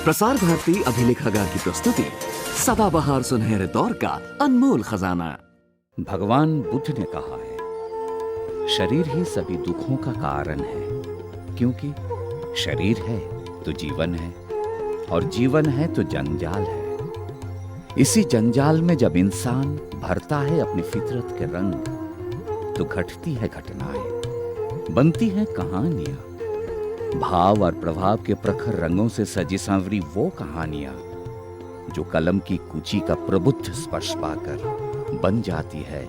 प्रसार भारती अभिलेखागार की प्रस्तुति सदाबहार सुनहरे दौर का अनमोल खजाना। भगवान बुद्ध ने कहा है, शरीर ही सभी दुखों का कारण है, क्योंकि शरीर है तो जीवन है और जीवन है तो जंजाल है। इसी जंजाल में जब इंसान भरता है अपनी फितरत के रंग, तो घटती है घटनाएं, बनती हैं कहानियां, भाव और प्रभाव के प्रखर रंगों से सजी सांवरी वो कहानियां जो कलम की कुची का प्रबुद्ध स्पर्श पाकर बन जाती है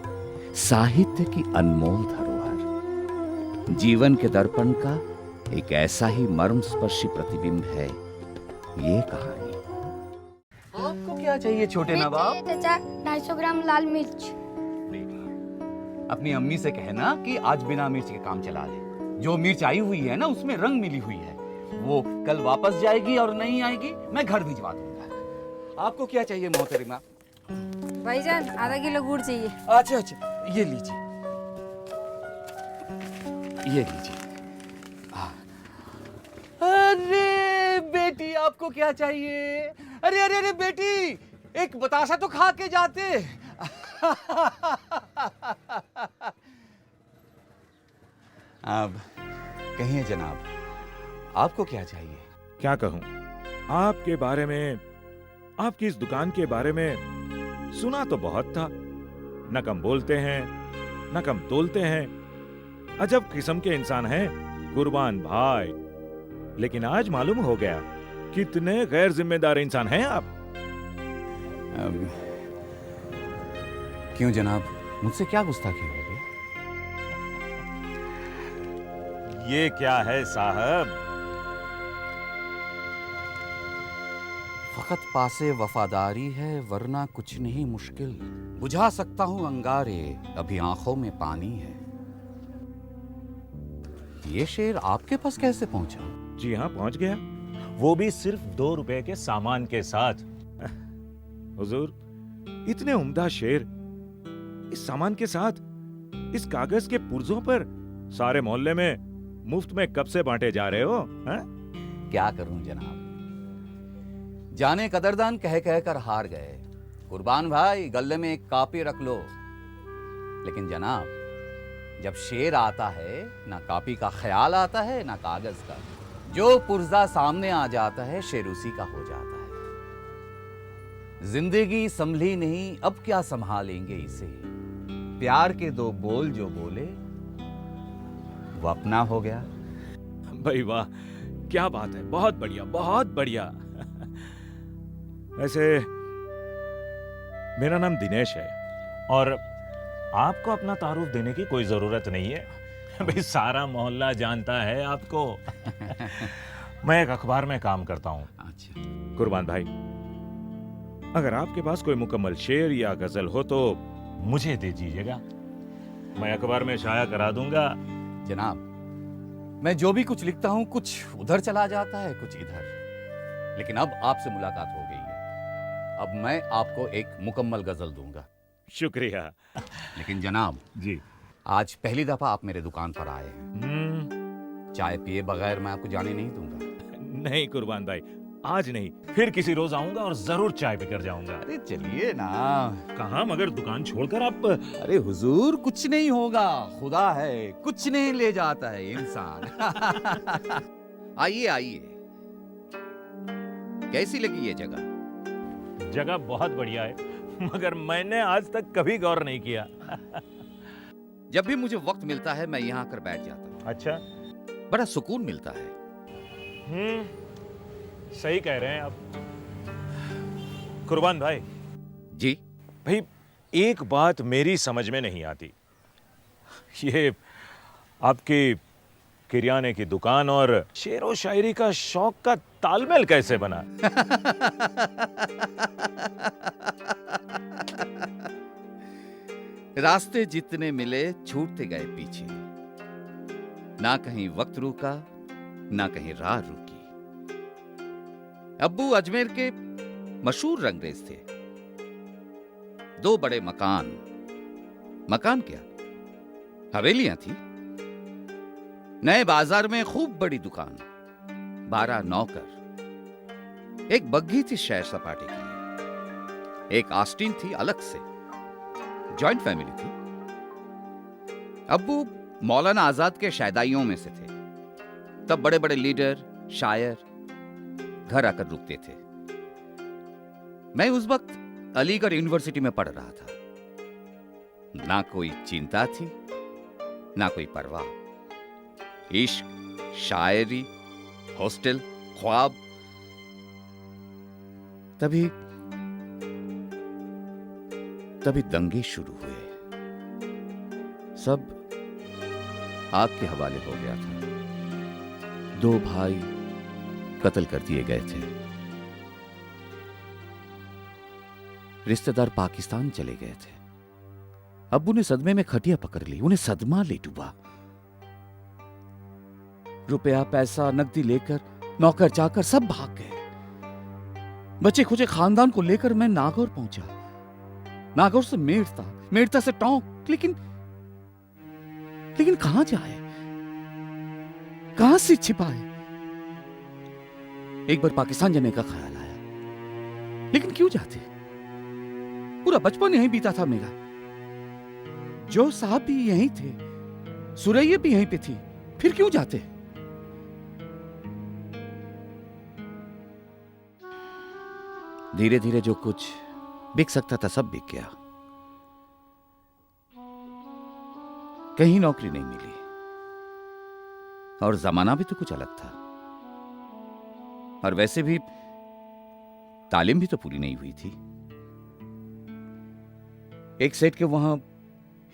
साहित्य की अनमोल धरोहर। जीवन के दर्पण का एक ऐसा ही मर्मस्पर्शी प्रतिबिंब है ये कहानी। आपको क्या चाहिए छोटे नवाब? चाचा 250 ग्राम लाल मिर्च। अपनी अम्मी से कहना कि आज बिना मिर्च के काम चला ले। जो मिर्च आई हुई है ना, उसमें रंग मिली हुई है, वो कल वापस जाएगी और नहीं आएगी मैं घर भिजवा दूंगा। आपको क्या चाहिए मोहतरिमा? भाईजान आधा किलो गुड़ चाहिए। अच्छा अच्छा, ये लीजिए, ये लीजिए। अरे बेटी, आपको क्या चाहिए? अरे अरे अरे बेटी, एक बतासा तो खा के जाते। अब कहिए जनाब, आपको क्या चाहिए? क्या कहूं आपके बारे में, आपकी इस दुकान के बारे में सुना तो बहुत था। न कम बोलते हैं न कम तोलते हैं, अजब किस्म के इंसान हैं कुर्बान भाई। लेकिन आज मालूम हो गया कितने गैर जिम्मेदार इंसान हैं आप। क्यों जनाब, मुझसे क्या गुस्ताखी हो गई? ये क्या है साहब? फकत पासे वफादारी है, वरना कुछ नहीं मुश्किल। बुझा सकता हूं अंगारे, अभी आंखों में पानी है। ये शेर आपके पास कैसे पहुंचा? जी हाँ, पहुंच गया, वो भी सिर्फ 2 रुपए के सामान के साथ। हुजूर, इतने उम्दा शेर इस सामान के साथ, इस कागज के पुर्जों पर सारे मोहल्ले में मुफ्त में कब से बांटे जा रहे हो? क्या करूं जनाब, जाने कदरदान कह कह कर हार गए। कुर्बान भाई, गले में एक कॉपी रख लो। लेकिन जनाब, जब शेर आता है, ना कॉपी का ख्याल आता है ना कागज का। जो पुर्जा सामने आ जाता है, शेर उसी का हो जाता है। जिंदगी संभली नहीं, अब क्या संभालेंगे इसे। प्यार के 2 बोल जो बोले, वो अपना हो गया। भाई वाह, क्या बात है, बहुत बढ़िया, बहुत बढ़िया। वैसे मेरा नाम दिनेश है और आपको अपना तारुफ देने की कोई जरूरत नहीं है। भाई सारा मोहल्ला जानता है आपको। मैं एक अखबार में काम करता हूँ। अच्छा कुर्बान भाई, अगर आपके पास कोई मुकम्मल शेर या गजल हो तो मुझे दे दीजिएगा, मैं अखबार में शाया करा दूंगा। जनाब, मैं जो भी कुछ लिखता हूं, कुछ उधर चला जाता है, कुछ इधर। लेकिन अब आपसे मुलाकात हो गई है, अब मैं आपको एक मुकम्मल गजल दूंगा। शुक्रिया। लेकिन जनाब जी, आज पहली दफा आप मेरे दुकान पर आए हैं। चाय पिए बगैर मैं आपको जाने नहीं दूंगा। नहीं कुर्बान भाई, आज नहीं, फिर किसी रोज आऊंगा और जरूर चाय पीकर जाऊंगा। अरे चलिए ना। कहाँ, मगर दुकान छोड़कर आप? अरे हुजूर, कुछ नहीं होगा, खुदा है, कुछ नहीं ले जाता है इंसान। आइए आइए, कैसी लगी ये जगह? जगह बहुत बढ़िया है, मगर मैंने आज तक कभी गौर नहीं किया। जब भी मुझे वक्त मिलता है, मैं यहाँ आकर बैठ जाता हूँ। अच्छा, बड़ा सुकून मिलता है। सही कह रहे हैं आप कुर्बान भाई। जी भाई, एक बात मेरी समझ में नहीं आती, ये आपकी किराने की दुकान और शेरो शायरी का शौक का तालमेल कैसे बना? रास्ते जितने मिले छूटते गए पीछे, ना कहीं वक्त रुका ना कहीं राह रुकी। अब्बू अजमेर के मशहूर रंगरेज थे। 2 बड़े मकान, मकान क्या, हवेलियां थी। नए बाजार में खूब बड़ी दुकान, 12 नौकर। एक बग्घी थी सैर सपाटे के लिए, एक आस्टीन थी अलग से। जॉइंट फैमिली थी। अब्बू मौलाना आजाद के शायदाइयों में से थे। तब बड़े बड़े लीडर, शायर घर आकर रुकते थे। मैं उस वक्त अलीगढ़ यूनिवर्सिटी में पढ़ रहा था। ना कोई चिंता थी, ना कोई परवाह। इश्क, शायरी, हॉस्टल, ख्वाब। तभी दंगे शुरू हुए। सब आग के हवाले हो गया था। 2 भाई कत्ल कर दिए गए थे। रिश्तेदार पाकिस्तान चले गए थे। अब्बू ने सदमे में खटिया पकड़ ली। उन्हें सदमा ले डूबा। रुपया, पैसा, नकदी लेकर नौकर चाकर सब भाग गए। बचे खुचे खानदान को लेकर मैं नागौर पहुंचा। नागौर से मेड़ता, मेड़ता से टोंक। लेकिन कहां जाए, कहां से छिपाए? एक बार पाकिस्तान जाने का ख्याल आया, लेकिन क्यों जाते? पूरा बचपन यहीं बीता था मेरा। जो साहब भी यहीं थे, सुरैया भी यहीं पे थी, फिर क्यों जाते? धीरे धीरे जो कुछ बिक सकता था सब बिक गया। कहीं नौकरी नहीं मिली, और जमाना भी तो कुछ अलग था। और वैसे भी तालीम भी तो पूरी नहीं हुई थी। एक सेठ के वहां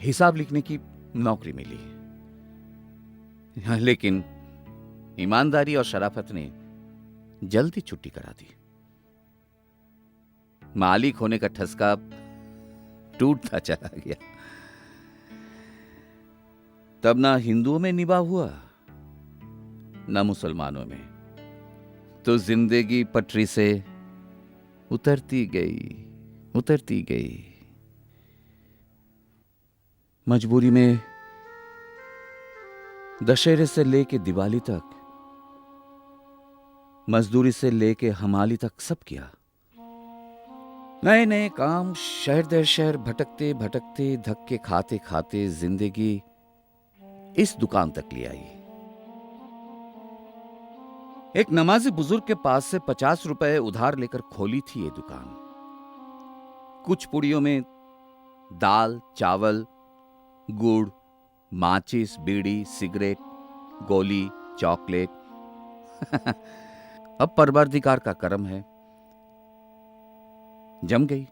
हिसाब लिखने की नौकरी मिली, लेकिन ईमानदारी और शराफत ने जल्दी छुट्टी करा दी। मालिक होने का ठसका टूटता चला गया। तब ना हिंदुओं में निभा हुआ, ना मुसलमानों में। तो जिंदगी पटरी से उतरती गई। मजबूरी में दशहरे से लेके दिवाली तक, मजदूरी से लेके हमाली तक सब किया। नए नए काम, शहर दर शहर भटकते भटकते, धक्के खाते खाते जिंदगी इस दुकान तक ले आई। एक नमाजी बुजुर्ग के पास से 50 रुपए उधार लेकर खोली थी ये दुकान। कुछ पुड़ियों में दाल, चावल, गुड़, माचिस, बीड़ी, सिगरेट, गोली, चॉकलेट। अब परवरदिगार का करम है, जम गई।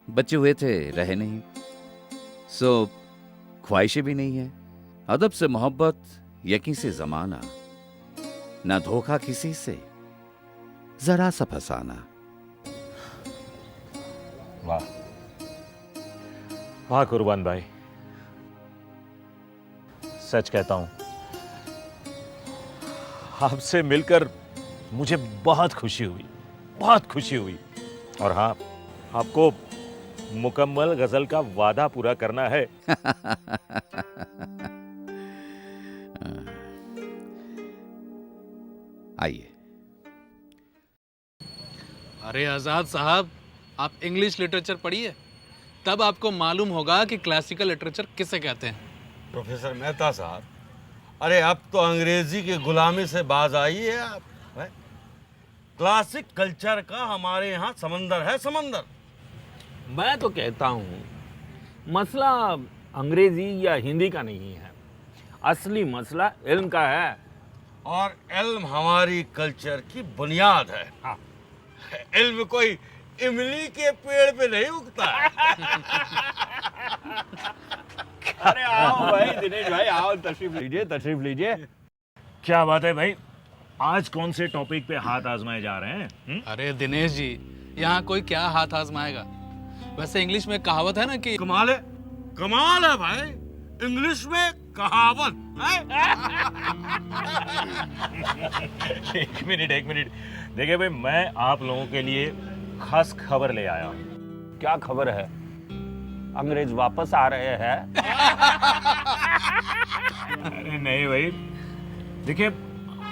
बच्चे हुए थे, रहे नहीं, सो ख्वाहिशें भी नहीं है। अदब से मोहब्बत, यकीन से जमाना, ना धोखा किसी से, जरा सा फसाना। वाह वाह कुर्बान भाई, सच कहता हूं, आपसे मिलकर मुझे बहुत खुशी हुई। और हाँ, आपको मुकम्मल गजल का वादा पूरा करना है। आइए। अरे आजाद साहब, आप इंग्लिश लिटरेचर पढ़िए, तब आपको मालूम होगा कि क्लासिकल लिटरेचर किसे कहते हैं। प्रोफेसर मेहता साहब, अरे अब तो अंग्रेजी की गुलामी से बाज आइए आप। क्लासिक कल्चर का हमारे यहाँ समंदर है, समंदर। मैं तो कहता हूँ मसला अंग्रेजी या हिंदी का नहीं है, असली मसला इल्म का है। और इल्म हमारी कल्चर की बुनियाद है। हाँ। इल्म कोई इमली के पेड़ पे नहीं उगता है। अरे आओ भाई दिनेश भाई, आओ, तशरीफ लीजिए। क्या बात है भाई, आज कौन से टॉपिक पे हाथ आजमाए जा रहे हैं? अरे दिनेश जी, यहाँ कोई क्या हाथ आजमाएगा। वैसे इंग्लिश में कहावत है ना कि कमाल है भाई, इंग्लिश में कहावत है। एक मिनट देखिए भाई, मैं आप लोगों के लिए खास खबर ले आया हूँ। क्या खबर है? अंग्रेज वापस आ रहे हैं? अरे नहीं भाई, देखिए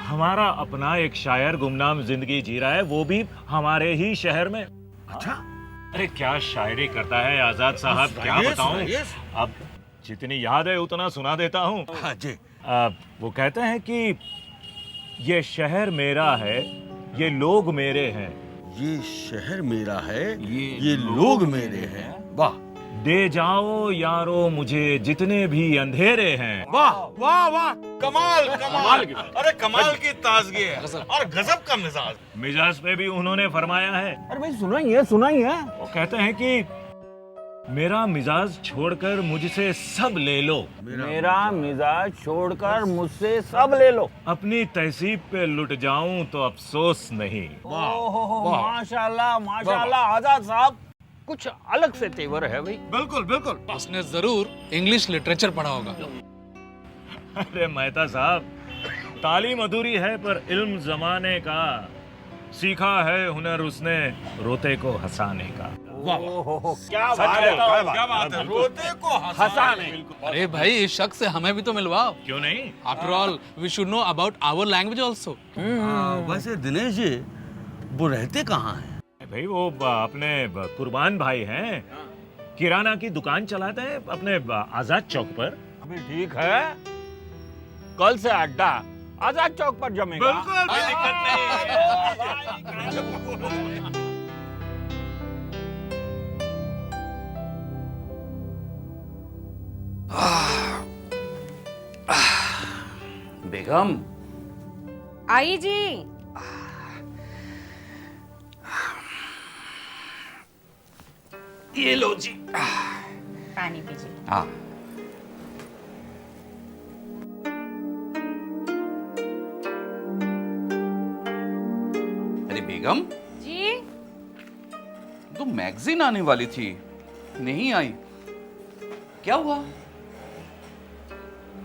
हमारा अपना एक शायर गुमनाम जिंदगी जी रहा है, वो भी हमारे ही शहर में। अच्छा, अरे क्या शायरी करता है आजाद साहब, क्या बताऊं। अब जितनी याद है उतना सुना देता हूँ। हाँ जी। वो कहते हैं कि ये शहर मेरा है, ये लोग मेरे हैं, ये शहर मेरा है, ये लोग मेरे हैं। वाह दे जाओ यारो मुझे जितने भी अंधेरे हैं। वाह वाह वाह, कमाल कमाल, अरे कमाल की ताजगी है और गजब का मिजाज। मिजाज पे भी उन्होंने फरमाया है। अरे भाई सुनाइए सुनाइए। वो कहते हैं कि मेरा मिजाज छोड़कर मुझसे सब ले लो, मेरा मिजाज छोड़कर मुझसे सब ले लो, अपनी तहसीब पे लुट जाऊं तो अफसोस नहीं। माशाल्लाह माशाल्लाह आजाद साहब, कुछ अलग से तेवर है भाई। बिल्कुल बिल्कुल। उसने जरूर इंग्लिश लिटरेचर पढ़ा होगा। अरे मेहता साहब, तालीम अधूरी है पर इल्म जमाने का, सीखा है हुनर उसने रोते को हंसाने का। क्या बात है, रोते को हंसाने। अरे भाई इस शख्स से हमें भी तो मिलवाओ। क्यों नहीं? After all we should know about our language also. वैसे दिनेश जी वो रहते कहाँ हैं? भाई वो अपने कुर्बान भाई हैं, किराना की दुकान चलाते हैं अपने आजाद चौक पर। अभी ठीक है, कल से अड्डा आजाद चौक पर जमेगा। बिल्कुल भी दिक्कत नहीं। बेगम, आई जी। ये लो जी। पानी पीजिए। हाँ, अरे बेगम, जी तो मैगजीन आने वाली थी, नहीं आई, क्या हुआ?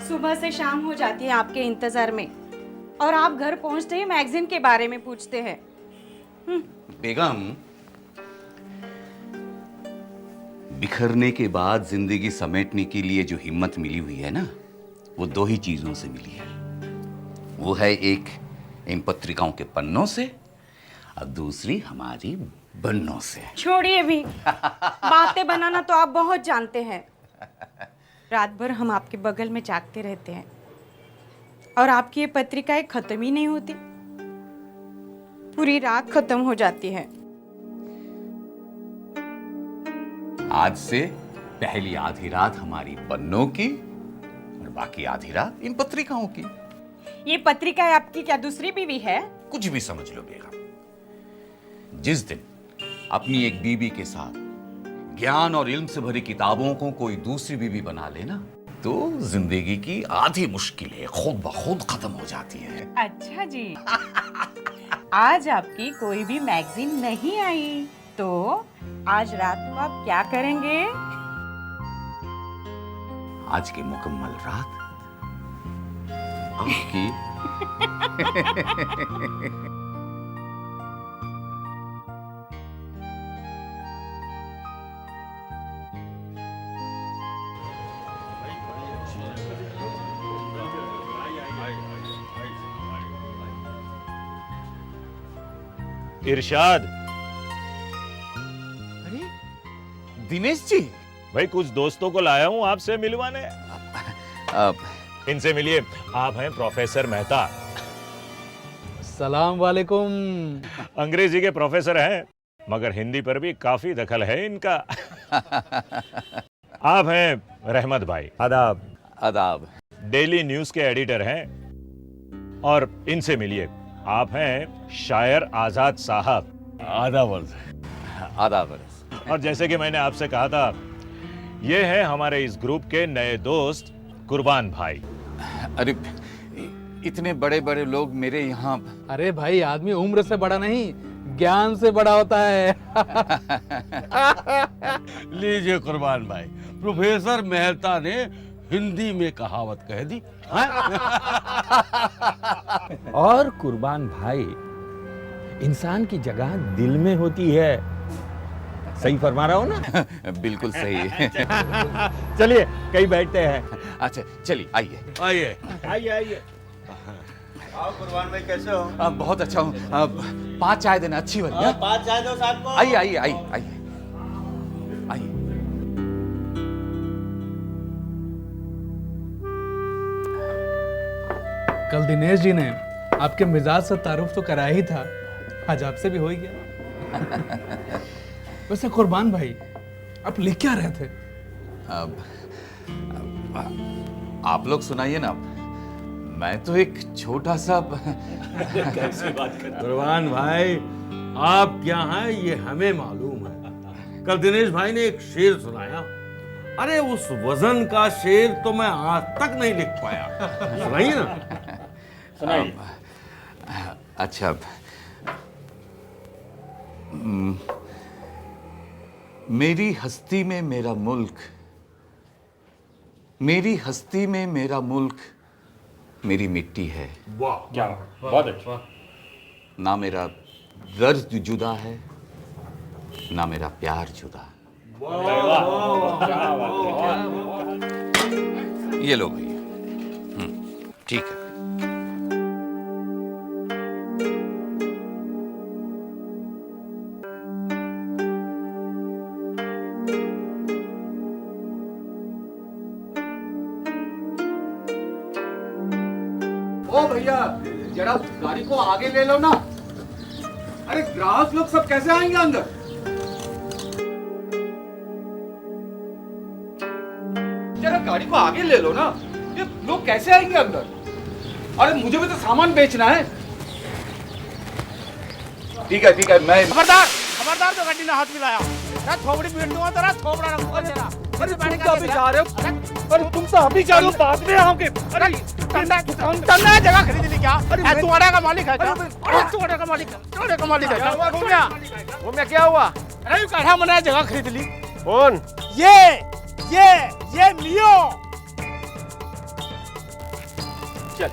सुबह से शाम हो जाती है आपके इंतजार में, और आप घर पहुंचते ही मैगजीन के बारे में पूछते हैं। बेगम, बिखरने के बाद जिंदगी समेटने के लिए जो हिम्मत मिली हुई है ना, वो दो ही चीजों से मिली है। वो है एक इन पत्रिकाओं के पन्नों से, और दूसरी हमारी बन्नों से। छोड़िए भी, बातें बनाना तो आप बहुत जानते हैं। रात भर हम आपके बगल में जागते रहते हैं, और आपकी ये पत्रिकाएं खत्म ही नहीं होती, पूरी रात खत्म हो जाती है। आज से पहली आधी रात हमारी पन्नों की, और बाकी आधी रात इन पत्रिकाओं की। ये पत्रिकाएं आपकी क्या दूसरी बीवी है? कुछ भी समझ लो बेगम, जिस दिन अपनी एक बीवी के साथ ज्ञान और इल्म से भरी किताबों को कोई दूसरी बीवी बना लेना, तो जिंदगी की आधी मुश्किलें खुद ब खुद खत्म हो जाती है। अच्छा जी। आज आपकी कोई भी मैगजीन नहीं आई, तो आज रात को आप क्या करेंगे? आज की मुकम्मल रात आपकी। इरशाद। अरे दिनेश जी, भाई कुछ दोस्तों को लाया हूँ आपसे मिलवाने। इनसे मिलिए, आप हैं प्रोफेसर मेहता। सलाम वालेकुम। अंग्रेजी के प्रोफेसर हैं, मगर हिंदी पर भी काफी दखल है इनका। आप हैं रहमत भाई। आदाब। आदाब। डेली न्यूज के एडिटर हैं। और इनसे मिलिए, आप हैं शायर आजाद साहब। आदाब अर्ज। आदाब अर्ज। और जैसे कि मैंने आपसे कहा था, ये है हमारे इस ग्रुप के नए दोस्त कुर्बान भाई। अरे इतने बड़े बड़े लोग मेरे यहाँ। अरे भाई, आदमी उम्र से बड़ा नहीं, ज्ञान से बड़ा होता है। लीजिए कुर्बान भाई, प्रोफेसर मेहता ने हिंदी में कहावत कह दी। और कुर्बान भाई, इंसान की जगह दिल में होती है। सही फरमा रहा हो ना? बिल्कुल सही। चलिए कहीं बैठते हैं। अच्छा चलिए, आइए आइए आइए आइए। आओ कुर्बान भाई, कैसे हो? बहुत अच्छा हूँ। 5 चाय देना, अच्छी वाली। हाँ? 5 चाय दो साथ को। आइए आइए आइए आइए आइए। कल दिनेश जी ने आपके मिजाज से तारुफ तो कराया ही था, आज आपसे भी हो ही गया। वैसे कुर्बान भाई, आप लिख क्या रहे थे? अब आप लोग सुनाइए ना। मैं तो एक छोटा सा कैसी बात कर कुर्बान भाई, आप क्या हैं ये हमें मालूम है। कल दिनेश भाई ने एक शेर सुनाया, अरे उस वजन का शेर तो मैं आज तक नहीं लिख पाया। सुनाइए ना। सुनाइए। अच्छा, मेरी हस्ती में मेरा मुल्क, मेरी हस्ती में मेरा मुल्क मेरी मिट्टी है। वाह, क्या बहुत अच्छा। ना मेरा दर्द जुदा है, ना मेरा प्यार जुदा। ये लो भैया। ठीक है। ओ भैया, जरा गाड़ी को आगे ले लो ना। अरे ग्राहक लोग सब कैसे आएंगे अंदर? जरा गाड़ी को आगे ले लो ना, ये लोग कैसे आएंगे अंदर? अरे मुझे भी तो सामान बेचना है। ठीक है, मैं खबरदार, खबरदार तो गाड़ी ने हाथ मिलाया। थोबड़ी पीट दूंगा तेरा, थोबड़ा रखूंगा तेरा। अरे तुम तो अभी जा रहे हो। अरे तुम तो अभी जा रहे हो, बाद में आओगे। अरे चलना है, जगह खरीद ली क्या? अरे तू अड़ा का मालिक है क्या? अरे तू अड़ा का मालिक है, तू अड़ा का मालिक है क्या? घूमिया क्या हुआ? अरे कहा मैंने जगह खरीद ली। कौन? ये लियो। चल।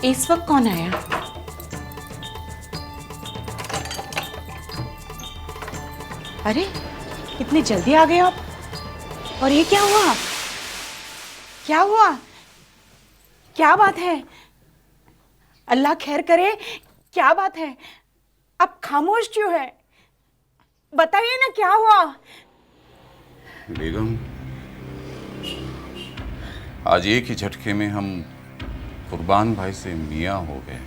इस वक्त कौन आया? अरे इतनी जल्दी आ गए आप। और ये क्या हुआ? क्या हुआ? क्या बात है? अल्लाह खैर करे, क्या बात है? आप खामोश क्यों है? बताइए ना क्या हुआ? बेगम, आज एक ही झटके में हम कुर्बान भाई से मियां हो गए।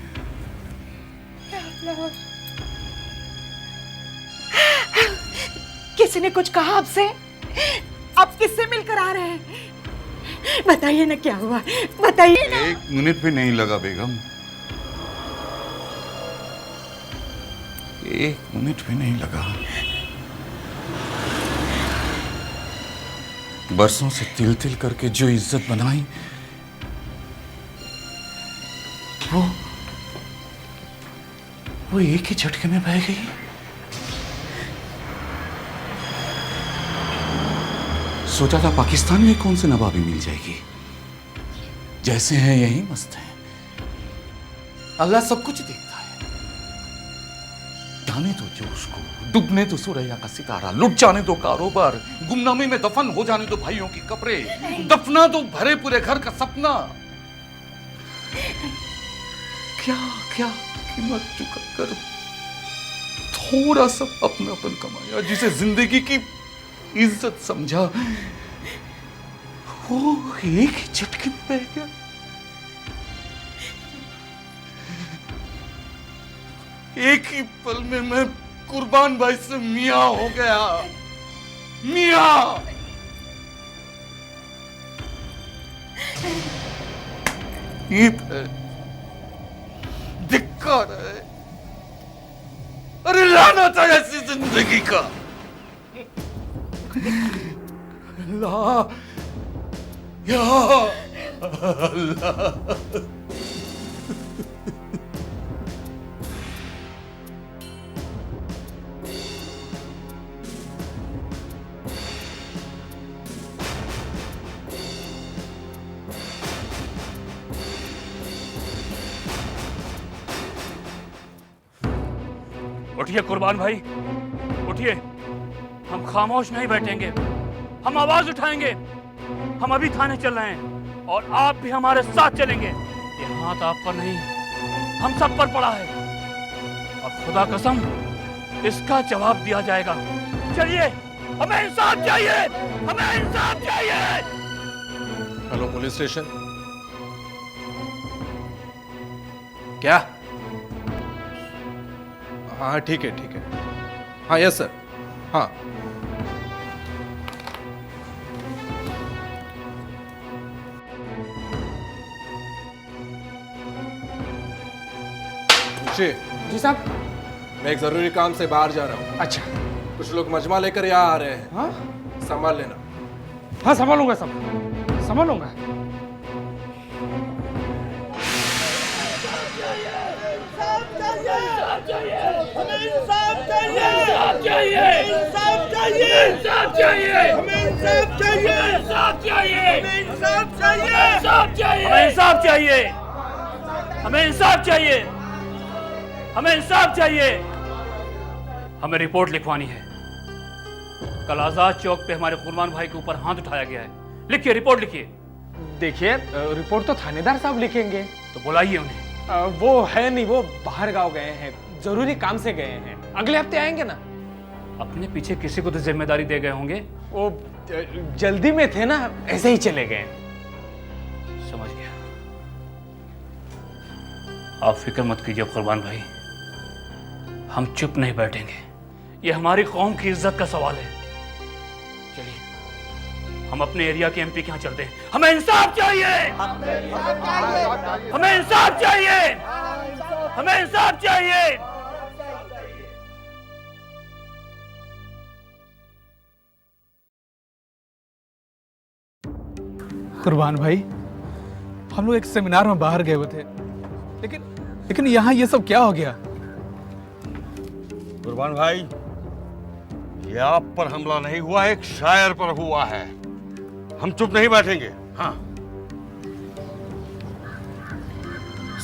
किसी ने कुछ कहा आपसे? आप किससे मिलकर आ रहे हैं? बताइए ना क्या हुआ, बताइए ना। 1 मिनट भी नहीं लगा बेगम, 1 मिनट भी नहीं लगा। बरसों से तिल तिल करके जो इज्जत बनाई, वो एक ही झटके में बह गई। सोचा था पाकिस्तान में कौन सी नवाबी मिल जाएगी, जैसे हैं यही मस्त हैं। अल्लाह सब कुछ देखता है। जाने तो जोश को, डूबने तो सुरैया का सितारा, लुट जाने तो कारोबार, गुमनामी में दफन हो जाने तो भाइयों की कब्रें, दफना तो भरे पूरे घर का सपना। क्या क्या कीमत चुका कर थोड़ा सा अपनापन कमाया, जिसे जिंदगी की इज्जत समझा, वो एक ही झटके में बह गया। एक ही पल में मैं कुर्बान भाई से मियां हो गया। मियां। ईद है, धिक्कार है, अरे लानत है ऐसी जिंदगी का। अल्लाह, या अल्लाह। उठिए कुर्बान भाई, उठिए। हम खामोश नहीं बैठेंगे, हम आवाज उठाएंगे। हम अभी थाने चल रहे हैं और आप भी हमारे साथ चलेंगे। ये हाथ आप पर नहीं, हम सब पर पड़ा है और खुदा कसम इसका जवाब दिया जाएगा। चलिए, हमें इंसाफ चाहिए, हमें इंसाफ चाहिए। Hello police station. क्या? हाँ ठीक है, ठीक है। हाँ यस सर। हाँ जी साहब, मैं एक जरूरी काम से बाहर जा रहा हूँ। अच्छा। कुछ लोग मजमा लेकर यहाँ आ रहे हैं। हाँ संभाल लेना। हाँ संभालूंगा सब, संभालूंगा। हमें इंसाफ चाहिए। हमें रिपोर्ट लिखवानी है। कल आजाद चौक पे हमारे कुर्बान भाई के ऊपर हाथ उठाया गया है। लिखिए, रिपोर्ट लिखिए। देखिए, रिपोर्ट तो थानेदार साहब लिखेंगे। तो बुलाइए उन्हें। वो है नहीं, वो बाहर गांव गए हैं, जरूरी काम से गए हैं। अगले हफ्ते आएंगे ना। अपने पीछे किसी को तो जिम्मेदारी दे गए होंगे। वो जल्दी में थे ना, ऐसे ही चले गए। समझ गया। आप फिक्र मत कीजिए कुर्बान भाई, हम चुप नहीं बैठेंगे। ये हमारी कौम की इज्जत का सवाल है। चलिए, हम अपने एरिया के एमपी के यहाँ चलते हैं। हमें इंसाफ चाहिए, हमें इंसाफ चाहिए, हमें इंसाफ चाहिए। कुर्बान भाई, हम लोग एक सेमिनार में बाहर गए हुए थे, लेकिन यहाँ ये सब क्या हो गया? कुर्बान भाई, ये आप पर हमला नहीं हुआ, एक शायर पर हुआ है। हम चुप नहीं बैठेंगे। हाँ,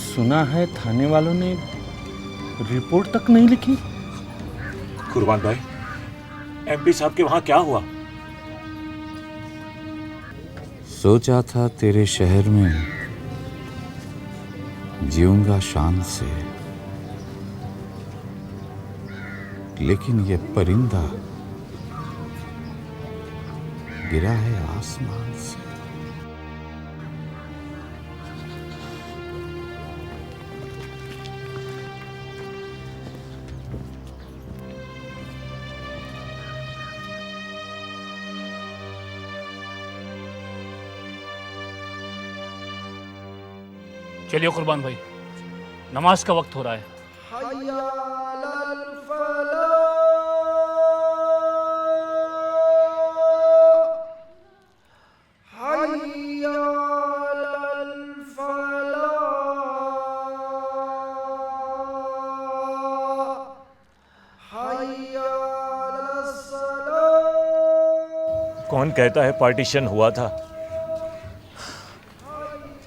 सुना है थाने वालों ने रिपोर्ट तक नहीं लिखी। कुर्बान भाई, एमपी साहब के वहां क्या हुआ? सोचा था तेरे शहर में जीऊंगा शान से, लेकिन ये परिंदा गिरा है आसमान से। चलिए कुर्बान भाई, नमाज का वक्त हो रहा है। कौन कहता है पार्टीशन हुआ था?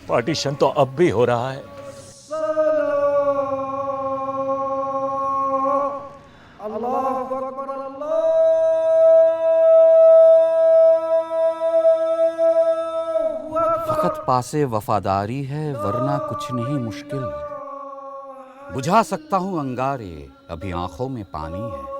पार्टीशन तो अब भी हो रहा है। फकत पासे वफादारी है, वरना कुछ नहीं मुश्किल। बुझा सकता हूं अंगारे, अभी आंखों में पानी है।